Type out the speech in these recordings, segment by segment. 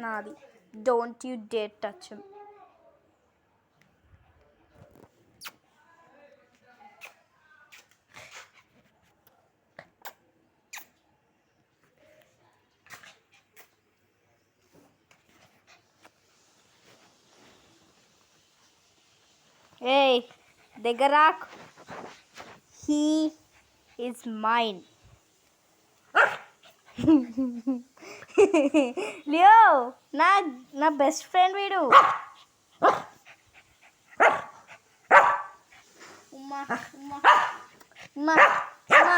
నాది. Don't you dare touch him. Hey, Degarak. He is mine. Leo, na best friend వీడు. ఉమ్మా ఉమ్మా ఉమ్మా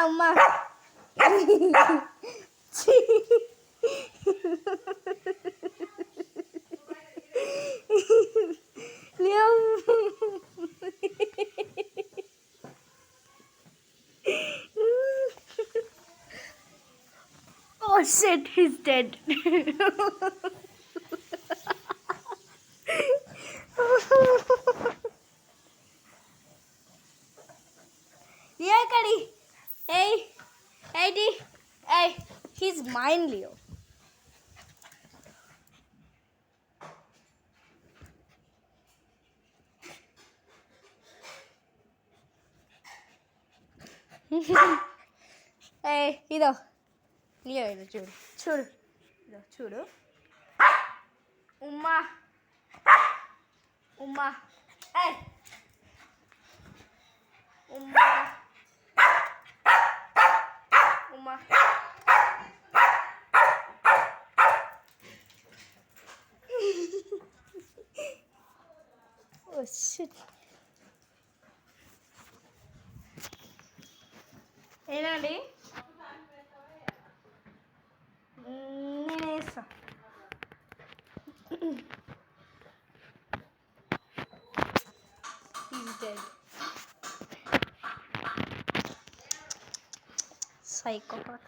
ఉమ్మా ఉమ్మా. Leo. Oh shit, he's dead. Leo Kadi. Hey, hey D. Hey, he's mine, Leo. Hey, ఇదో Leo ఇది చూడు చూడు ఇదో చూడు. ఉమ్మా ఉమ్మా. Hey. ఉమ్మా ఉమ్మా. Oh shit. ఏంటండి నేను వేస్తా. He's dead. Psychopath.